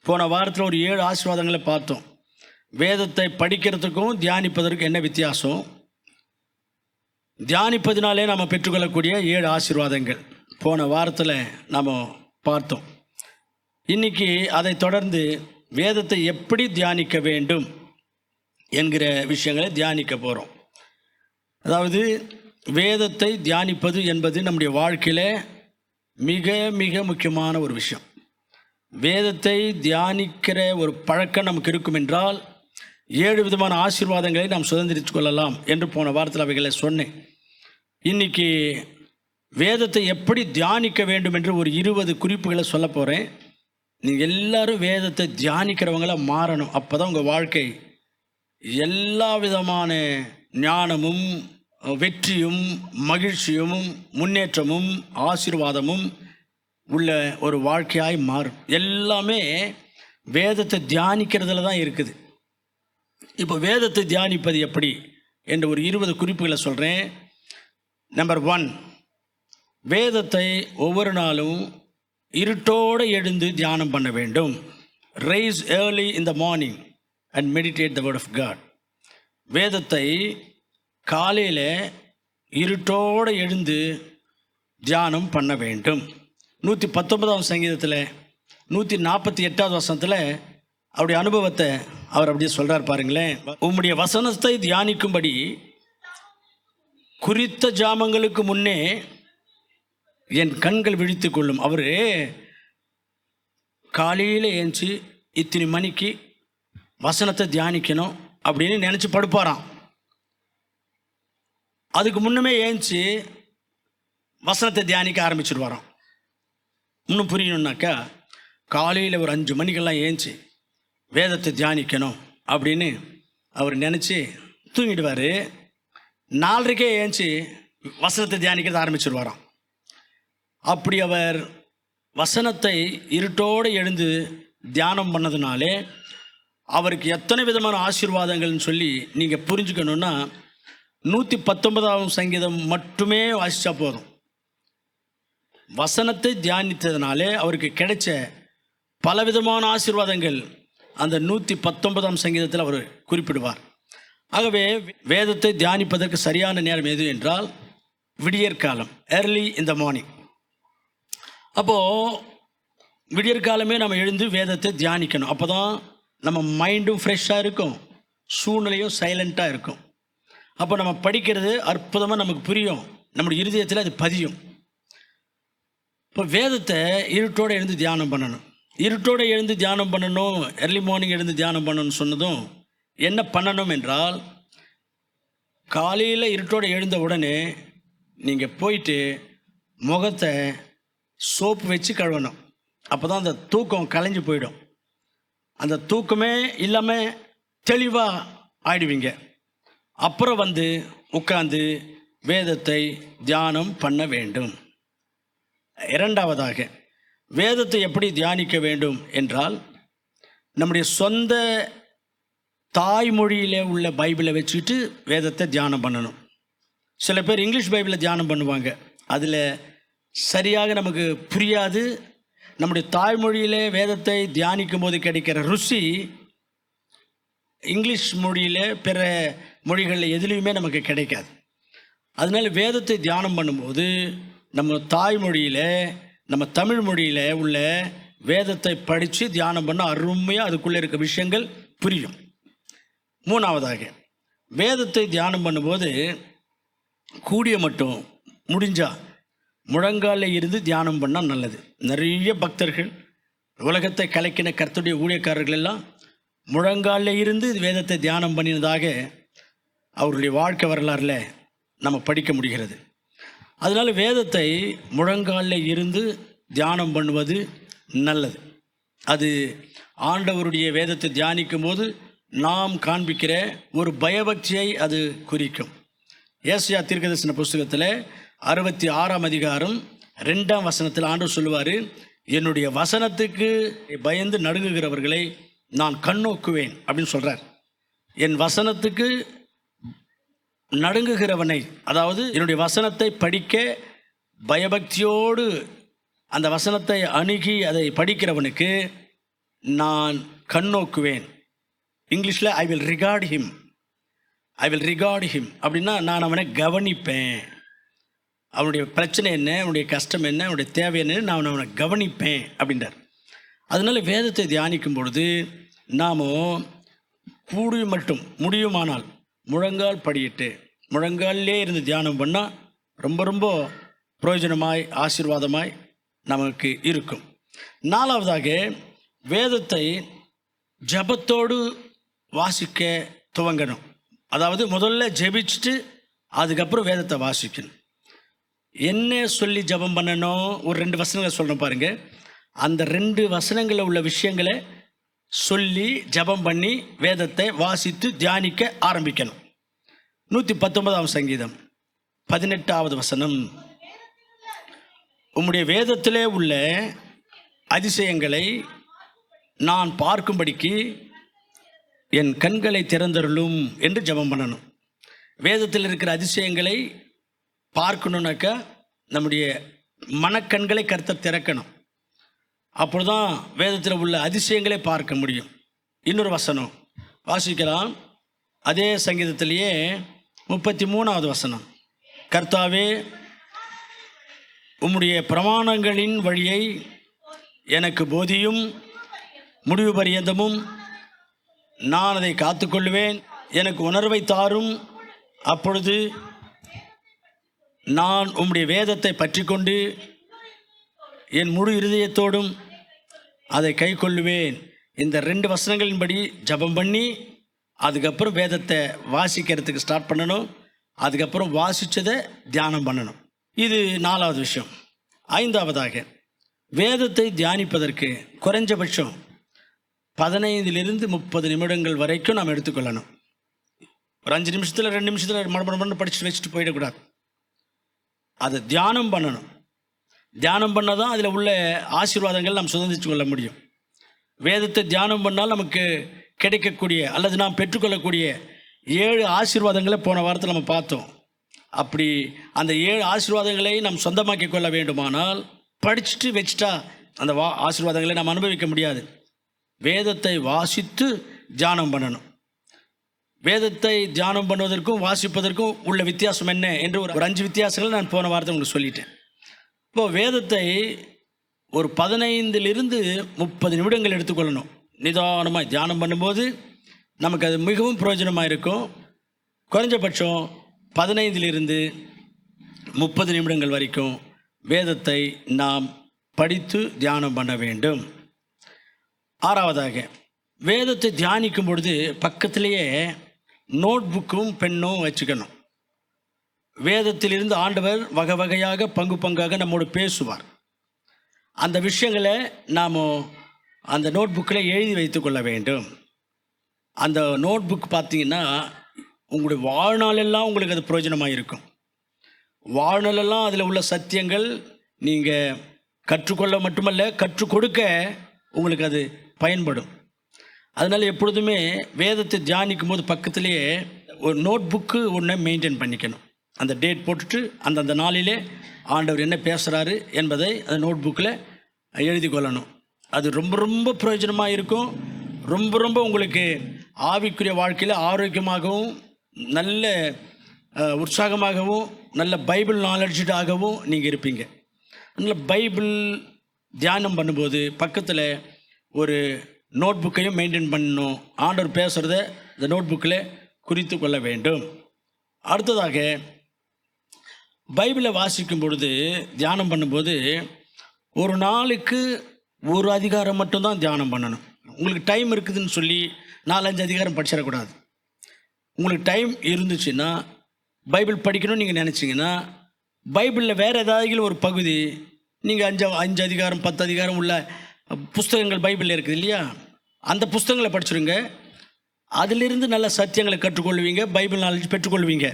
போன வாரத்தில் ஒரு 7 ஆசீர்வாதங்களை பார்த்தோம். வேதத்தை படிக்கிறதுக்கும் தியானிப்பதற்கும் என்ன வித்தியாசம், தியானிப்பதினாலே நாம் பெற்றுக்கொள்ளக்கூடிய 7 ஆசீர்வாதங்கள் போன வாரத்தில் நாம் பார்த்தோம். இன்றைக்கி அதை தொடர்ந்து வேதத்தை எப்படி தியானிக்க வேண்டும் என்கிற விஷயங்களை தியானிக்க போகிறோம். அதாவது வேதத்தை தியானிப்பது என்பது நம்முடைய வாழ்க்கையில் மிக மிக முக்கியமான ஒரு விஷயம். வேதத்தை தியானிக்கிற ஒரு பழக்கம் நமக்கு இருக்கும் என்றால் 7 விதமான ஆசீர்வாதங்களை நாம் சுதந்திரித்து கொள்ளலாம் என்று போன வாரத்தில் அவைகளை சொன்னேன். இன்றைக்கி வேதத்தை எப்படி தியானிக்க வேண்டும் என்று ஒரு 20 குறிப்புகளை சொல்ல போகிறேன். நீங்கள் எல்லோரும் வேதத்தை தியானிக்கிறவங்களாக மாறணும். அப்போ தான் உங்கள் வாழ்க்கை எல்லா விதமான ஞானமும் வெற்றியும் மகிழ்ச்சியும் முன்னேற்றமும் ஆசீர்வாதமும் உள்ள ஒரு வாழ்க்கையாய் மாறும். எல்லாமே வேதத்தை தியானிக்கிறதுல தான் இருக்குது. இப்போ வேதத்தை தியானிப்பது எப்படி என்ற ஒரு 20 குறிப்புகளை சொல்கிறேன். நம்பர் 1, வேதத்தை ஒவ்வொரு நாளும் இருட்டோடு எழுந்து தியானம் பண்ண வேண்டும். Rise early in the morning and meditate the word of God. வேதத்தை காலையில் இருட்டோடு எழுந்து தியானம் பண்ண வேண்டும். 119ஆம் சங்கீதத்தில் 148வது வசனத்தில் அவருடைய அனுபவத்தை அவர் அப்படியே சொல்கிறார் பாருங்களேன். உம்முடைய வசனத்தை தியானிக்கும்படி குறித்த ஜாமங்களுக்கு முன்னே என் கண்கள் விழித்து கொள்ளும். அவர் காலையில் ஏஞ்சி இத்தனை மணிக்கு வசனத்தை தியானிக்கணும் அப்படின்னு நினச்சி படுப்பாராம். அதுக்கு முன்னமே ஏஞ்சி வசனத்தை தியானிக்க ஆரம்பிச்சிடுவாராம். இன்னும் புரியணுன்னாக்கா காலையில் ஒரு 5 மணிக்கெல்லாம் ஏஞ்சி வேதத்தை தியானிக்கணும் அப்படின்னு அவர் நினச்சி தூங்கிடுவார். 4:30 ஏஞ்சி வசனத்தை தியானிக்கிறது ஆரம்பிச்சிடுவாராம். அப்படி அவர் வசனத்தை இருட்டோடு எழுந்து தியானம் பண்ணதுனாலே அவருக்கு எத்தனை விதமான ஆசீர்வாதங்கள்னு சொல்லி நீங்கள் புரிஞ்சுக்கணுன்னா 119ஆம் சங்கீதம் மட்டுமே வாசித்தா போதும். வசனத்தை தியானித்ததுனாலே அவருக்கு கிடைச்ச பலவிதமான ஆசீர்வாதங்கள் அந்த 119ஆம் சங்கீதத்தில் அவர் குறிப்பிடுவார். ஆகவே வேதத்தை தியானிப்பதற்கு சரியான நேரம் எது என்றால் விடியற்காலம், ஏர்லி இன் த மார்னிங். அப்போது விடியற்காலமே நம்ம எழுந்து வேதத்தை தியானிக்கணும். அப்போ தான் நம்ம மைண்டும் ஃப்ரெஷ்ஷாக இருக்கும், சூழ்நிலையும் சைலண்ட்டாக இருக்கும். அப்போ நம்ம படிக்கிறது அற்புதமாக நமக்கு புரியும், நம்முடைய இருதயத்தில் அது பதியும். இப்போ வேதத்தை இருட்டோடு எழுந்து தியானம் பண்ணணும். இருட்டோடு எழுந்து தியானம் பண்ணணும், எர்லி மார்னிங் எழுந்து தியானம் பண்ணணும்னு சொன்னதும் என்ன பண்ணணும் என்றால், காலையில் இருட்டோடு எழுந்த உடனே நீங்கள் போயிட்டு முகத்தை சோப்பு வச்சு கழுவணும். அப்போ தான் அந்த தூக்கம் கலைஞ்சு போயிடும். அந்த தூக்கமே இல்லாமல் தெளிவாக ஆயிடுவீங்க. அப்புறம் வந்து உட்கார்ந்து வேதத்தை தியானம் பண்ண வேண்டும். 2வதாக வேதத்தை எப்படி தியானிக்க வேண்டும் என்றால், நம்முடைய சொந்த தாய்மொழியில் உள்ள பைபிளை வச்சுக்கிட்டு வேதத்தை தியானம் பண்ணணும். சில பேர் இங்கிலீஷ் பைபிளை தியானம் பண்ணுவாங்க, அதில் சரியாக நமக்கு புரியாது. நம்முடைய தாய்மொழியில் வேதத்தை தியானிக்கும் போது கிடைக்கிற ருசி இங்கிலீஷ் மொழியில் பிற மொழிகளில் எதுலேயுமே நமக்கு கிடைக்காது. அதனால் வேதத்தை தியானம் பண்ணும்போது நம்ம தாய்மொழியில், நம்ம தமிழ் மொழியில் உள்ள வேதத்தை படித்து தியானம் பண்ண அருமையாக அதுக்குள்ளே இருக்க விஷயங்கள் புரியும். 3வதாக வேதத்தை தியானம் பண்ணும்போது கூடிய மட்டும் முடிஞ்சால் முழங்காலில் இருந்து தியானம் பண்ணால் நல்லது. நிறைய பக்தர்கள், உலகத்தை கலக்கின கர்த்தருடைய ஊழியக்காரர்கள் எல்லாம் முழங்காலில் இருந்து வேதத்தை தியானம் பண்ணினதாக அவருடைய வாழ்க்கை வரலாறில் நம்ம படிக்க முடிகிறது. அதனால் வேதத்தை முழங்காலில் இருந்து தியானம் பண்ணுவது நல்லது. அது ஆண்டவருடைய வேதத்தை தியானிக்கும் போது நாம் காண்பிக்கிற ஒரு பயபக்தியை அது குறிக்கும். ஏசாயா தீர்க்கதரிசன புஸ்தகத்தில் 66ஆம் அதிகாரம் 2ஆம் வசனத்தில் ஆண்டவர் சொல்லுவார், என்னுடைய வசனத்துக்கு பயந்து நடுங்குகிறவர்களை நான் கண்ணோக்குவேன் அப்படின்னு சொல்கிறார். என் வசனத்துக்கு நடுங்குகிறவனை, அதாவது என்னுடைய வசனத்தை படிக்க பயபக்தியோடு அந்த வசனத்தை அணுகி அதை படிக்கிறவனுக்கு நான் கண்ணோக்குவேன். இங்கிலீஷில் ஐ வில் ரிகார்ட் ஹிம். அப்படின்னா நான் அவனை கவனிப்பேன். அவனுடைய பிரச்சனை என்ன, அவனுடைய கஷ்டம் என்ன, அவனுடைய தேவை என்ன, நான் அவனை கவனிப்பேன் அப்படின்றார். அதனால் வேதத்தை தியானிக்கும் பொழுது நாம் முடியுமானால் முழங்கால் படியிட்டு முழங்காலே இருந்து தியானம் பண்ணால் ரொம்ப ரொம்ப பிரயோஜனமாய் ஆசீர்வாதமாய் நமக்கு இருக்கும். 4வதாக, வேதத்தை ஜபத்தோடு வாசிக்க துவங்கணும். அதாவது முதல்ல ஜெபிச்சுட்டு அதுக்கப்புறம் வேதத்தை வாசிக்கணும். என்ன சொல்லி ஜபம் பண்ணணும்? ஒரு 2 வசனங்களை சொல்கிறேன் பாருங்கள். அந்த 2 வசனங்களில் உள்ள விஷயங்களை சொல்லி ஜபம் பண்ணி வேதத்தை வாசித்து தியானிக்க ஆரம்பிக்கணும். 119ஆம் சங்கீதம் 18வது வசனம், உம்முடைய வேதத்திலே உள்ள அதிசயங்களை நான் பார்க்கும்படிக்கு என் கண்களை திறந்தருளும் என்று ஜெபம் பண்ணணும். வேதத்தில் இருக்கிற அதிசயங்களை பார்க்கணுன்னாக்கா நம்முடைய மனக்கண்களை கர்த்தர் திறக்கணும். அப்பொழுதுதான் வேதத்தில் உள்ள அதிசயங்களை பார்க்க முடியும். இன்னொரு வசனம் வாசிக்கலாம். அதே சங்கீதத்திலேயே 33வது வசனம், கர்த்தாவே உம்முடைய பிரமாணங்களின் வழியை எனக்கு போதியும், முடிவு பரியந்தமும் நான் அதை காத்துக்கொள்வேன். எனக்கு உணர்வை தாரும், அப்பொழுது நான் உம்முடைய வேதத்தை பற்றி கொண்டு என் முழு இருதயத்தோடும் அதை கை கொள்ளுவேன். இந்த 2 வசனங்களின்படி ஜபம் பண்ணி அதுக்கப்புறம் வேதத்தை வாசிக்கிறதுக்கு ஸ்டார்ட் பண்ணணும். அதுக்கப்புறம் வாசித்ததை தியானம் பண்ணணும். இது 4வது விஷயம். 5வதாக, வேதத்தை தியானிப்பதற்கு குறைஞ்சபட்சம் 15லிருந்து 30 நிமிடங்கள் வரைக்கும் நாம் எடுத்துக்கொள்ளணும். ஒரு 5 நிமிஷத்தில் 2 நிமிஷத்தில் மறுபடியும் படிச்சுட்டு வச்சுட்டு போயிடக்கூடாது. அதை தியானம் பண்ணணும். தியானம் பண்ணால் தான் அதில் உள்ள ஆசீர்வாதங்கள் நாம் சுதந்திரித்து கொள்ள முடியும். வேதத்தை தியானம் பண்ணால் நமக்கு கிடைக்கக்கூடிய அல்லது நாம் பெற்றுக்கொள்ளக்கூடிய 7 ஆசீர்வாதங்களை போன வாரத்தில் நம்ம பார்த்தோம். அப்படி அந்த 7 ஆசீர்வாதங்களை நாம் சொந்தமாக்கி கொள்ள வேண்டுமானால் படிச்சுட்டு வச்சுட்டா அந்த ஆசீர்வாதங்களை நாம் அனுபவிக்க முடியாது. வேதத்தை வாசித்து தியானம் பண்ணணும். வேதத்தை தியானம் பண்ணுவதற்கும் வாசிப்பதற்கும் உள்ள வித்தியாசம் என்ன என்று ஒரு 5 வித்தியாசங்களை நான் போன வாரத்தை உங்களுக்கு சொல்லிட்டேன். இப்போது வேதத்தை ஒரு 15லிருந்து 30 நிமிடங்கள் எடுத்துக்கொள்ளணும். நிதானமாக தியானம் பண்ணும்போது நமக்கு அது மிகவும் பிரயோஜனமாக இருக்கும். குறைஞ்சபட்சம் 15லிருந்து 30 நிமிடங்கள் வரைக்கும் வேதத்தை நாம் படித்து தியானம் பண்ண வேண்டும். 6வதாக, வேதத்தை தியானிக்கும் பொழுது பக்கத்திலேயே நோட் புக்கும் பெண்ணும் வச்சுக்கணும். வேதத்திலிருந்து ஆண்டவர் வகை வகையாக பங்கு பங்காக நம்மோடு பேசுவார். அந்த விஷயங்களை நாம் அந்த நோட் புக்கில் எழுதி வைத்து கொள்ள வேண்டும். அந்த நோட் புக் பார்த்திங்கன்னா உங்களுடைய வாழ்நாளெல்லாம் உங்களுக்கு அது பிரயோஜனமாக இருக்கும். வாழ்நாளெல்லாம் அதில் உள்ள சத்தியங்கள் நீங்கள் கற்றுக்கொள்ள மட்டுமல்ல, கற்றுக் கொடுக்க உங்களுக்கு அது பயன்படும். அதனால் எப்பொழுதுமே வேதத்தை தியானிக்கும் போது பக்கத்துலேயே ஒரு நோட் புக்கு ஒன்றை மெயின்டைன் பண்ணிக்கணும். அந்த டேட் போட்டுட்டு அந்தந்த நாளிலே ஆண்டவர் என்ன பேசுகிறாரு என்பதை அந்த நோட் புக்கில் எழுதி கொள்ளணும். அது ரொம்ப ரொம்ப பிரயோஜனமாக இருக்கும். ரொம்ப ரொம்ப உங்களுக்கு ஆவிக்குரிய வாழ்க்கையில் ஆரோக்கியமாகவும் நல்ல உற்சாகமாகவும் நல்ல பைபிள் நாலெட்ஜாகவும் நீங்கள் இருப்பீங்க. அதனால் பைபிள் தியானம் பண்ணும்போது பக்கத்தில் ஒரு நோட் புக்கையும் மெயின்டைன் பண்ணணும். ஆண்டவர் பேசுகிறத இந்த நோட் புக்கில் குறித்து கொள்ள வேண்டும். அடுத்ததாக, பைபிளை வாசிக்கும் பொழுது தியானம் பண்ணும்போது ஒரு நாளுக்கு ஒரு அதிகாரம் மட்டும்தான் தியானம் பண்ணணும். உங்களுக்கு டைம் இருக்குதுன்னு சொல்லி 4-5 அதிகாரம் படிச்சிடக்கூடாது. உங்களுக்கு டைம் இருந்துச்சுன்னா பைபிள் படிக்கணும்னு நீங்கள் நினச்சிங்கன்னா பைபிளில் வேறு ஏதாவது ஒரு பகுதி நீங்கள் 5 அதிகாரம் 10 அதிகாரம் உள்ள புஸ்தகங்கள் பைபிளில் இருக்குது இல்லையா, அந்த புஸ்தகங்களை படிச்சுருங்க. அதிலிருந்து நல்ல சத்தியங்களை கற்றுக்கொள்வீங்க, பைபிள் நாலேஜ் பெற்றுக்கொள்வீங்க.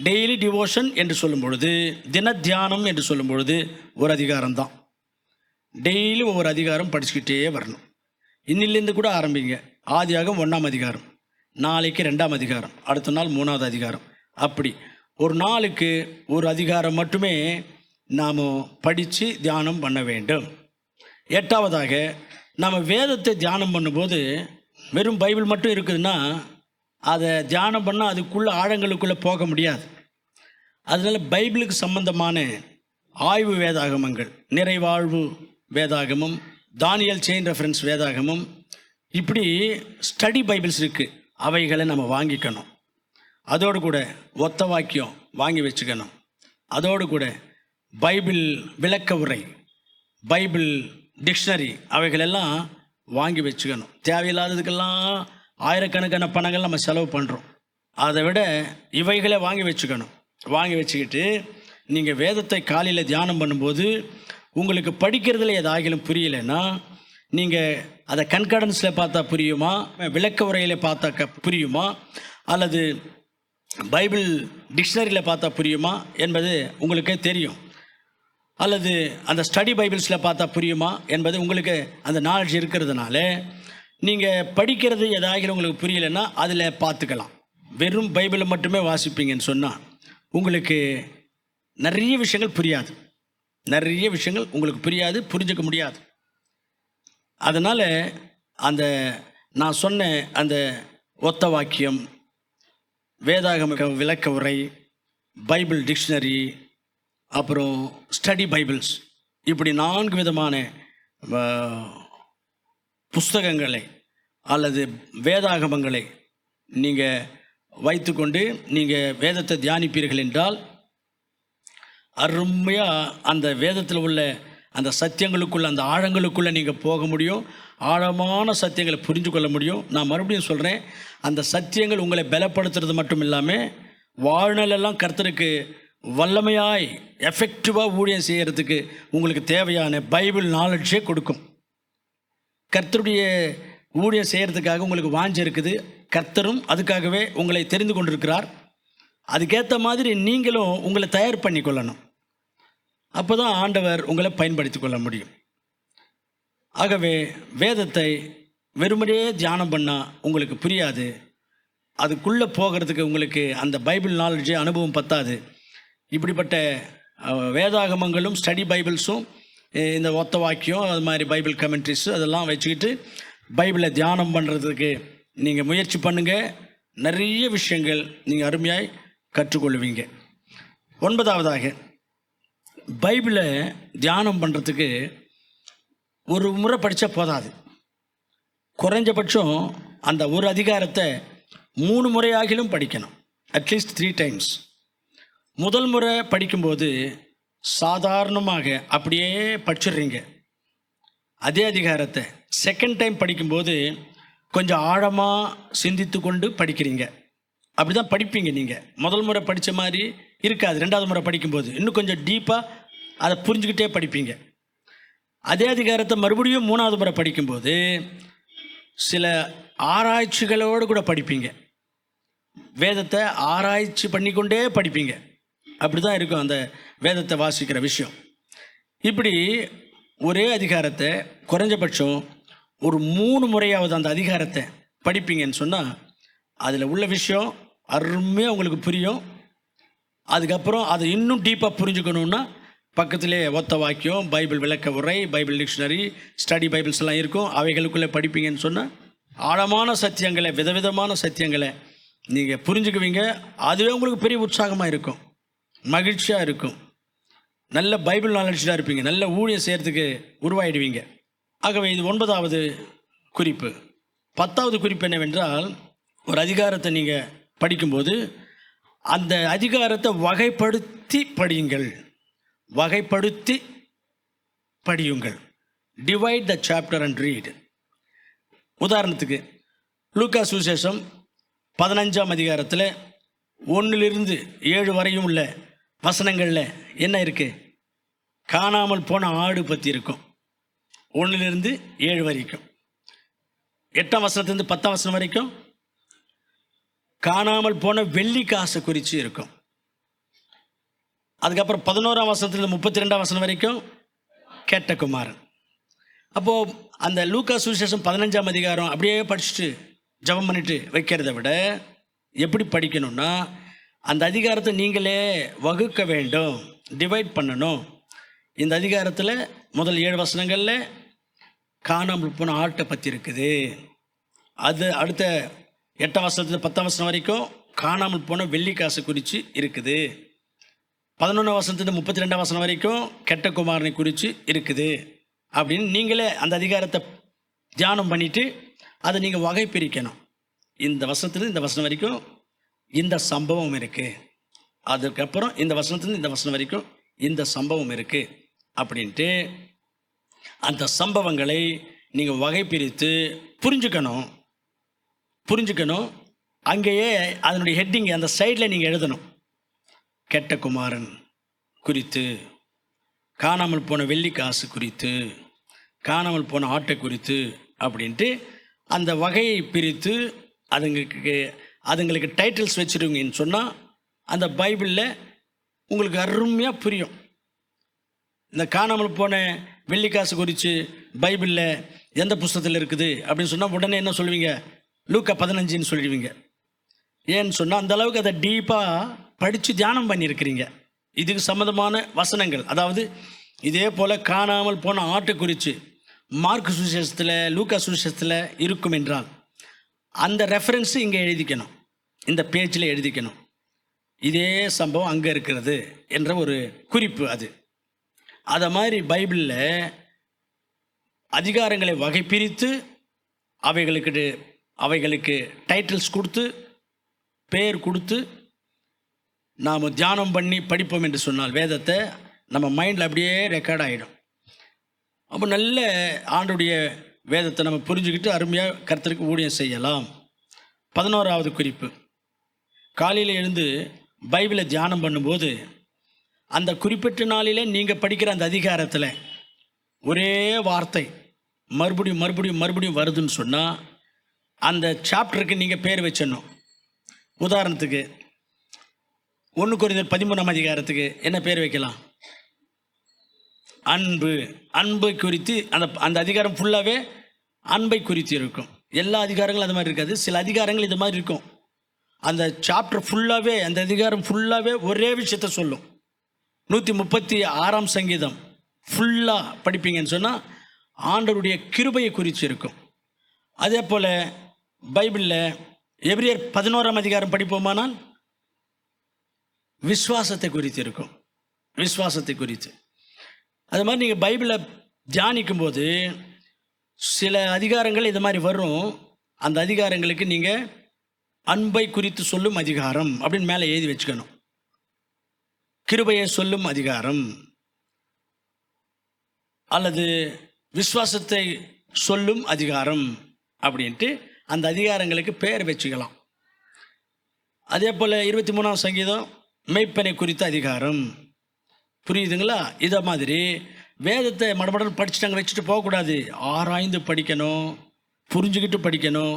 டெய்லி டிவோஷன் என்று சொல்லும் பொழுது, தின தியானம் என்று சொல்லும் பொழுது ஒரு அதிகாரம் தான். டெய்லி ஒவ்வொரு அதிகாரம் படிச்சுக்கிட்டே வரணும். இன்னிலேருந்து கூட ஆரம்பிங்க. ஆதியாகமம் 1ஆம் அதிகாரம், நாளைக்கு 2ஆம் அதிகாரம், அடுத்த நாள் 3ஆவது அதிகாரம். அப்படி ஒரு நாளுக்கு ஒரு அதிகாரம் மட்டுமே நாம் படித்து தியானம் பண்ண வேண்டும். 8வதாக, நம்ம வேதத்தை தியானம் பண்ணும்போது வெறும் பைபிள் மட்டும் இருக்குதுன்னா அதை தியானம் பண்ணால் அதுக்குள்ளே ஆழங்களுக்குள்ளே போக முடியாது. அதனால் பைபிளுக்கு சம்பந்தமான ஆய்வு வேதாகமங்கள், நிறைவாழ்வு வேதாகமம், தானியல் செயின் ரெஃபரன்ஸ் வேதாகமம், இப்படி ஸ்டடி பைபிள்ஸ் இருக்குது. அவைகளை நம்ம வாங்கிக்கணும். அதோடு கூட ஒத்த வாக்கியம் வாங்கி வச்சுக்கணும். அதோடு கூட பைபிள் விளக்க உரை, பைபிள் டிக்ஷனரி, அவைகளெல்லாம் வாங்கி வச்சுக்கணும். தேவையில்லாததுக்கெல்லாம் ஆயிரக்கணக்கான பணங்கள் நம்ம செலவு பண்ணுறோம். அதை விட இவைகளை வாங்கி வச்சுக்கணும். வாங்கி வச்சுக்கிட்டு நீங்கள் வேதத்தை காலையில் தியானம் பண்ணும்போது உங்களுக்கு படிக்கிறதுல ஏதாகிலும் புரியலைன்னா நீங்கள் அதை கன்கார்டன்ஸில் பார்த்தா புரியுமா, விளக்க உரையில் பார்த்தா புரியுமா, அல்லது பைபிள் டிக்ஷனரியில் பார்த்தா புரியுமா என்பது உங்களுக்கே தெரியும். அல்லது அந்த ஸ்டடி பைபிள்ஸில் பார்த்தா புரியுமா என்பது உங்களுக்கு அந்த நாலேஜ் இருக்கிறதுனால நீங்கள் படிக்கிறது ஏதாகிலும் உங்களுக்கு புரியலைன்னா அதில் பார்த்துக்கலாம். வெறும் பைபிளை மட்டுமே வாசிப்பீங்கன்னு சொன்னால் உங்களுக்கு நிறைய விஷயங்கள் புரியாது. நிறைய விஷயங்கள் உங்களுக்கு புரியாது, புரிஞ்சுக்க முடியாது. அதனால் அந்த நான் சொன்ன அந்த ஒத்த வாக்கியம், வேதாகம விளக்க உரை, பைபிள் டிக்ஷனரி, அப்புறம் ஸ்டடி பைபிள்ஸ், இப்படி 4 விதமான புஸ்தகங்களை அல்லது வேதாகமங்களை நீங்கள் வைத்துக்கொண்டு நீங்கள் வேதத்தை தியானிப்பீர்கள் என்றால் அருமையாக அந்த வேதத்தில் உள்ள அந்த சத்தியங்களுக்குள்ளே, அந்த ஆழங்களுக்குள்ளே நீங்கள் போக முடியும். ஆழமான சத்தியங்களை புரிஞ்சு கொள்ள முடியும். நான் மறுபடியும் சொல்கிறேன், அந்த சத்தியங்கள் உங்களை பலப்படுத்துறது மட்டும் இல்லாமல் வாழ்நாளெல்லாம் கர்த்தருக்கு வல்லமையாய் எஃபெக்டிவாக ஊழியம் செய்கிறதுக்கு உங்களுக்கு தேவையான பைபிள் நாலேஜே கொடுக்கும். கர்த்தருடைய ஊழியம் செய்கிறதுக்காக உங்களுக்கு வாஞ்சை இருக்குது. கர்த்தரும் அதுக்காகவே உங்களை தெரிந்து கொண்டிருக்கிறார். அதுக்கேற்ற மாதிரி நீங்களும் உங்களை தயார் பண்ணி கொள்ளணும். அப்போ தான் ஆண்டவர் உங்களை பயன்படுத்தி கொள்ள முடியும். ஆகவே வேதத்தை வெறுமனே தியானம் பண்ணால் உங்களுக்கு புரியாது. அதுக்குள்ளே போகிறதுக்கு உங்களுக்கு அந்த பைபிள் நாலேஜ் அனுபவம் பத்தாது. இப்படிப்பட்ட வேதாகமங்களும் ஸ்டடி பைபிள்ஸும் இந்த ஒத்த வாக்கியம், அது மாதிரி பைபிள் கமெண்ட்ரிஸு அதெல்லாம் வச்சுக்கிட்டு பைபிளை தியானம் பண்ணுறதுக்கு நீங்கள் முயற்சி பண்ணுங்கள். நிறைய விஷயங்கள் நீங்கள் அருமையாய் கற்றுக்கொள்வீங்க. 9வதாக, பைபிளை தியானம் பண்ணுறதுக்கு ஒரு முறை படித்தா போதாது. குறைஞ்சபட்சம் அந்த ஒரு அதிகாரத்தை 3 முறையாகிலும் படிக்கணும். At least 3 times. முதல் முறை படிக்கும்போது சாதாரணமாக அப்படியே படிச்சிடுறீங்க. அதே அதிகாரத்தை செகண்ட் டைம் படிக்கும்போது கொஞ்சம் ஆழமாக சிந்தித்து கொண்டு படிக்கிறீங்க. அப்படி தான் படிப்பீங்க. நீங்கள் முதல் முறை படித்த மாதிரி இருக்காது. 2வது முறை படிக்கும்போது இன்னும் கொஞ்சம் டீப்பாக அதை புரிஞ்சுக்கிட்டே படிப்பீங்க. அதே அதிகாரத்தை மறுபடியும் 3வது முறை படிக்கும்போது சில ஆராய்ச்சிகளோடு கூட படிப்பீங்க. வேதத்தை ஆராய்ச்சி பண்ணிக்கொண்டே படிப்பீங்க. அப்படி தான் இருக்கும் அந்த வேதத்தை வாசிக்கிற விஷயம். இப்படி ஒரே அதிகாரத்தை குறைஞ்சபட்சம் ஒரு 3 முறையாவது அந்த அதிகாரத்தை படிப்பீங்கன்னு சொன்னால் அதில் உள்ள விஷயம் அருமையாக உங்களுக்கு புரியும். அதுக்கப்புறம் அதை இன்னும் டீப்பாக புரிஞ்சுக்கணுன்னா பக்கத்திலே ஒத்த வாக்கியம், பைபிள் விளக்க உரை, பைபிள் டிக்ஷனரி, ஸ்டடி பைபிள்ஸ் எல்லாம் இருக்கும். அவைகளுக்குள்ளே படிப்பீங்கன்னு சொன்னால் ஆழமான சத்தியங்களை, விதவிதமான சத்தியங்களை நீங்கள் புரிஞ்சுக்குவீங்க. அதுவே உங்களுக்கு பெரிய உற்சாகமாக இருக்கும், மகிழ்ச்சியாக இருக்கும். நல்ல பைபிள் நாலேஜாக இருப்பீங்க. நல்ல ஊழியம் செய்கிறதுக்கு உருவாயிடுவீங்க. ஆகவே இது 9வது குறிப்பு. 10வது குறிப்பு என்னவென்றால், ஒரு அதிகாரத்தை நீங்கள் படிக்கும்போது அந்த அதிகாரத்தை வகைப்படுத்தி படியுங்கள். வகைப்படுத்தி படியுங்கள். Divide the chapter and read. உதாரணத்துக்கு லூக்கா சுவிசேஷம் 15ஆம் அதிகாரத்தில் 1லிருந்து 7 வரையும் உள்ள வசனங்களில் என்ன இருக்குது? காணாமல் போன ஆடு பற்றி இருக்கும். 1லிருந்து 7 வரைக்கும். 8ஆம் வசனத்துலேருந்து 10ஆம் வசனம் வரைக்கும் காணாமல் போன வெள்ளி காசை குறித்து இருக்கும். அதுக்கப்புறம் 11ஆம் வசனத்துலேருந்து 32ஆம் வசனம் வரைக்கும் கேட்ட குமாரன். அப்போது அந்த லூக்கா சுவிசேஷம் 15ஆம் அதிகாரம் அப்படியே படிச்சுட்டு ஜெபம் பண்ணிட்டு வைக்கிறத விட எப்படி படிக்கணும்னா, அந்த அதிகாரத்தை நீங்களே வகுக்க வேண்டும், டிவைட் பண்ணணும். இந்த அதிகாரத்தில் முதல் 7 வசனங்களில் காணாமல் போன ஆட்டை பற்றி இருக்குது. அது அடுத்த 8ஆம் வசனத்துல 10ஆம் வசனம் வரைக்கும் காணாமல் போன வெள்ளிக்காசு குறித்து இருக்குது. 11ஆம் வசனத்துல 32ஆம் வசனம் வரைக்கும் கெட்ட குமாரனை குறித்து இருக்குது. அப்படின்னு நீங்களே அந்த அதிகாரத்தை தியானம் பண்ணிவிட்டு அதை நீங்கள் வகை பிரிக்கணும். இந்த வசனத்துலேருந்து இந்த வசனம் வரைக்கும் இந்த சம்பவம் இருக்குது, அதுக்கப்புறம் இந்த வசனத்துலேருந்து இந்த வசனம் வரைக்கும் இந்த சம்பவம் இருக்குது அப்படின்ட்டு அந்த சம்பவங்களை நீங்கள் வகை பிரித்து புரிஞ்சுக்கணும். அங்கேயே அதனுடைய ஹெட்டிங் அந்த சைடில் நீங்கள் எழுதணும். கெட்ட குமாரன் குறித்து, காணாமல் போன வெள்ளிக்காசு குறித்து, காணாமல் போன ஆட்டை குறித்து அப்படின்ட்டு அந்த வகையை பிரித்து அதுங்களுக்கு டைட்டில்ஸ் வச்சுருவீங்கன்னு சொன்னால் அந்த பைபிளில் உங்களுக்கு அருமையாக புரியும். இந்த காணாமல் போன வெள்ளிக்காசு குறித்து பைபிளில் எந்த புஸ்தகத்தில் இருக்குது அப்படின்னு சொன்னால் உடனே என்ன சொல்லுவீங்க? லூக்கா 15 சொல்லிடுவீங்க. ஏன்னு சொன்னால் அந்த அளவுக்கு அதை டீப்பாக படித்து தியானம் பண்ணியிருக்கிறீங்க. இதுக்கு சம்மந்தமான வசனங்கள், அதாவது இதே போல் காணாமல் போன ஆட்டை குறித்து மார்க் சுவிசேஷத்தில் லூக்கா சுவிசேஷத்தில் இருக்கும் என்றால் அந்த ரெஃபரன்ஸு இங்கே எழுதிக்கணும், இந்த பேஜில் எழுதிக்கணும். இதே சம்பவம் அங்கே இருக்கிறது என்ற ஒரு குறிப்பு அது. அதை மாதிரி பைபிளில் அதிகாரங்களை வகை பிரித்து அவைகளுக்கு டைட்டில்ஸ் கொடுத்து பெயர் கொடுத்து நாம் தியானம் பண்ணி படிப்போம் என்று சொன்னால் வேதத்தை நம்ம மைண்டில் அப்படியே ரெக்கார்ட் ஆகிடும். அப்போ நல்ல ஆண்டுடைய வேதத்தை நம்ம புரிஞ்சுக்கிட்டு அருமையாக கர்த்தருக்கு ஊழியம் செய்யலாம். 11ஆவது குறிப்பு, காலையில் எழுந்து பைபிளை தியானம் பண்ணும்போது அந்த குறிப்பிட்ட நாளிலே நீங்கள் படிக்கிற அந்த அதிகாரத்தில் ஒரே வார்த்தை மறுபடியும் வருதுன்னு சொன்னால் அந்த சாப்டருக்கு நீங்கள் பேர் வச்சிடணும். உதாரணத்துக்கு 1 கொரிந்தியர் 13ஆம் அதிகாரத்துக்கு என்ன பேர் வைக்கலாம்? அன்பை குறித்து அந்த அதிகாரம் ஃபுல்லாகவே அன்பை குறித்து இருக்கும். எல்லா அதிகாரங்களும் அது மாதிரி இருக்காது, சில அதிகாரங்கள் இது மாதிரி இருக்கும். அந்த சாப்டர் ஃபுல்லாகவே, அந்த அதிகாரம் ஃபுல்லாகவே ஒரே விஷயத்த சொல்லும். 136ஆம் சங்கீதம் ஃபுல்லாக படிப்பீங்கன்னு சொன்னால் ஆண்டவருடைய கிருபையை குறித்து இருக்கும். அதே போல் பைபிளில் எபிரேயர் 11ஆம் அதிகாரம் படிப்போமானால் விசுவாசத்தை குறித்து இருக்கும், விசுவாசத்தை குறித்து. அது மாதிரி நீங்கள் பைபிளை தியானிக்கும்போது சில அதிகாரங்கள் இது மாதிரி வரும். அந்த அதிகாரங்களுக்கு நீங்கள் அன்பை குறித்து சொல்லும் அதிகாரம் அப்படின்னு மேலே எழுதி வச்சுக்கணும். கிருபையை சொல்லும் அதிகாரம் அல்லது விசுவாசத்தை சொல்லும் அதிகாரம் அப்படின்ட்டு அந்த அதிகாரங்களுக்கு பெயர் வச்சுக்கலாம். அதே போல் 23ஆம் சங்கீதம் மெய்ப்பனை குறித்த அதிகாரம். புரியுதுங்களா? இதை மாதிரி வேதத்தை மடமடன் படிச்சுட்டு அங்கே வச்சுட்டு போகக்கூடாது. ஆராய்ந்து படிக்கணும், புரிஞ்சுக்கிட்டு படிக்கணும்,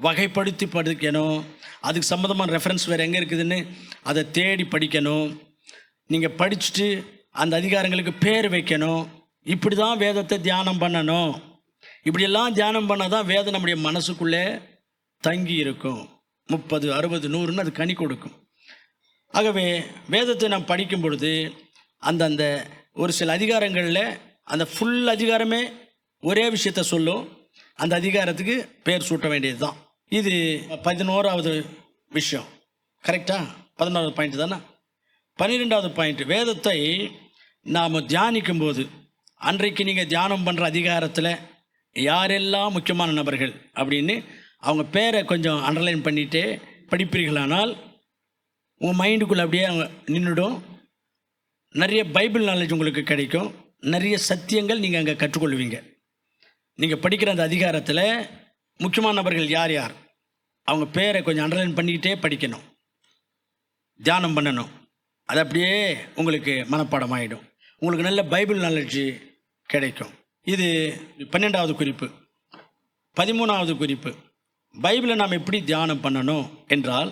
வகைப்படுத்தி படிக்கணும். அதுக்கு சம்மந்தமான ரெஃபரன்ஸ் வேறு எங்கே இருக்குதுன்னு அதை தேடி படிக்கணும். நீங்கள் படிச்சுட்டு அந்த அதிகாரங்களுக்கு பேர் வைக்கணும். இப்படி தான் வேதத்தை தியானம் பண்ணணும். இப்படியெல்லாம் தியானம் பண்ணால் தான் வேதம் நம்முடைய மனசுக்குள்ளே தங்கி இருக்கும். 30, 60, 100ன்னு அது கனி கொடுக்கும். ஆகவே வேதத்தை நாம் படிக்கும் பொழுது அந்தந்த ஒரு சில அதிகாரங்களில் அந்த ஃபுல் அதிகாரமே ஒரே விஷயத்த சொல்லும். அந்த அதிகாரத்துக்கு பேர் சூட்ட வேண்டியது தான். இது 11ஆவது விஷயம். கரெக்டாக? 11ஆவது பாயிண்ட் தானே. 12ஆவது பாயிண்ட், வேதத்தை நாம் தியானிக்கும்போது அன்றைக்கு நீங்கள் தியானம் பண்ணுற அதிகாரத்தில் யாரெல்லாம் முக்கியமான நபர்கள் அப்படின்னு அவங்க பேரை கொஞ்சம் அண்டர்லைன் பண்ணிகிட்டே படிப்பீர்களானால் உங்கள் மைண்டுக்குள்ளே அப்படியே அவங்க நின்றுடும். நிறைய பைபிள் நாலேஜ் உங்களுக்கு கிடைக்கும். நிறைய சத்தியங்கள் நீங்கள் அங்கே கற்றுக்கொள்வீங்க. நீங்கள் படிக்கிற அந்த அதிகாரத்தில் முக்கியமான நபர்கள் யார் யார் அவங்க பேரை கொஞ்சம் அண்டர்லைன் பண்ணிக்கிட்டே படிக்கணும், தியானம் பண்ணணும். அது அப்படியே உங்களுக்கு மனப்பாடம் ஆகிடும். உங்களுக்கு நல்ல பைபிள் நாலேஜ் கிடைக்கும். இது 12ஆவது குறிப்பு. 13ஆவது குறிப்பு, பைபிளை நாம் எப்படி தியானம் பண்ணணும் என்றால்,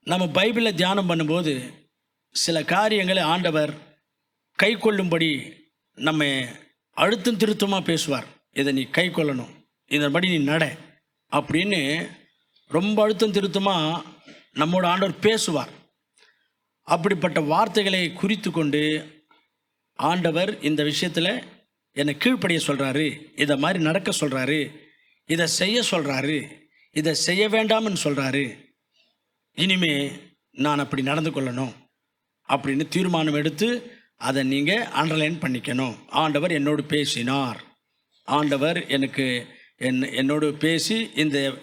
நம்ம பைபிளில் தியானம் பண்ணும்போது சில காரியங்களை ஆண்டவர் கை கொள்ளும்படி நம்ம அழுத்தம் திருத்தமாக பேசுவார். இதை நீ கை கொள்ளணும், இதன்படி நீ நட அப்படின்னு ரொம்ப அழுத்தம் திருத்தமாக நம்மோட ஆண்டவர் பேசுவார். அப்படிப்பட்ட வார்த்தைகளை குறித்து கொண்டு ஆண்டவர் இந்த விஷயத்தில் என்னை கீழ்ப்படிய சொல்கிறாரு, இதை மாதிரி நடக்க சொல்கிறாரு, இதை செய்ய சொல்கிறாரு, இதை செய்ய வேண்டாம்னு சொல்கிறாரு, இனிமே நான் அப்படி நடந்து கொள்ளணும் அப்படின்னு தீர்மானம் எடுத்து அதை நீங்கள் அண்டர்லைன் பண்ணிக்கணும். ஆண்டவர் என்னோடு பேசினார், ஆண்டவர் எனக்கு என்னோடு பேசி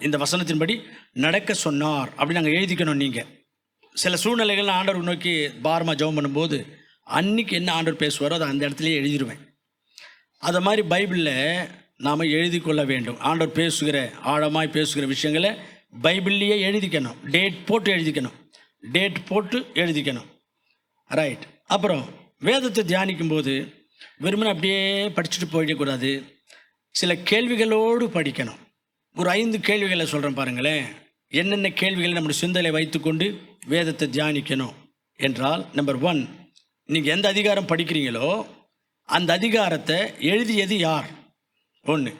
இந்த வசனத்தின்படி நடக்க சொன்னார் அப்படின்னு நாங்கள் எழுதிக்கணும். நீங்கள் சில சூழ்நிலைகள் ஆண்டவர் நோக்கி பாரமாக ஜெபம் பண்ணும்போது அன்றைக்கி என்ன ஆண்டவர் பேசுவாரோ அதை அந்த இடத்துலையே எழுதிடுவேன். அதை மாதிரி பைபிளில் நாம் எழுதி கொள்ள வேண்டும். ஆண்டவர் பேசுகிற ஆழமாய் பேசுகிற விஷயங்களை பைபிள்லேயே எழுதிக்கணும். டேட் போட்டு எழுதிக்கணும். ரைட். அப்புறம் வேதத்தை தியானிக்கும்போது வெறுமனே அப்படியே படிச்சுட்டு போயிடக்கூடாது. சில கேள்விகளோடு படிக்கணும். ஒரு 5 கேள்விகளை சொல்கிறேன் பாருங்களேன். என்னென்ன கேள்விகளை நம்முடைய சிந்தனை வைத்துக்கொண்டு வேதத்தை தியானிக்கணும் என்றால், நம்பர் 1, நீங்கள் எந்த அதிகாரம் படிக்கிறீங்களோ அந்த அதிகாரத்தை எழுதியது யார்? 1.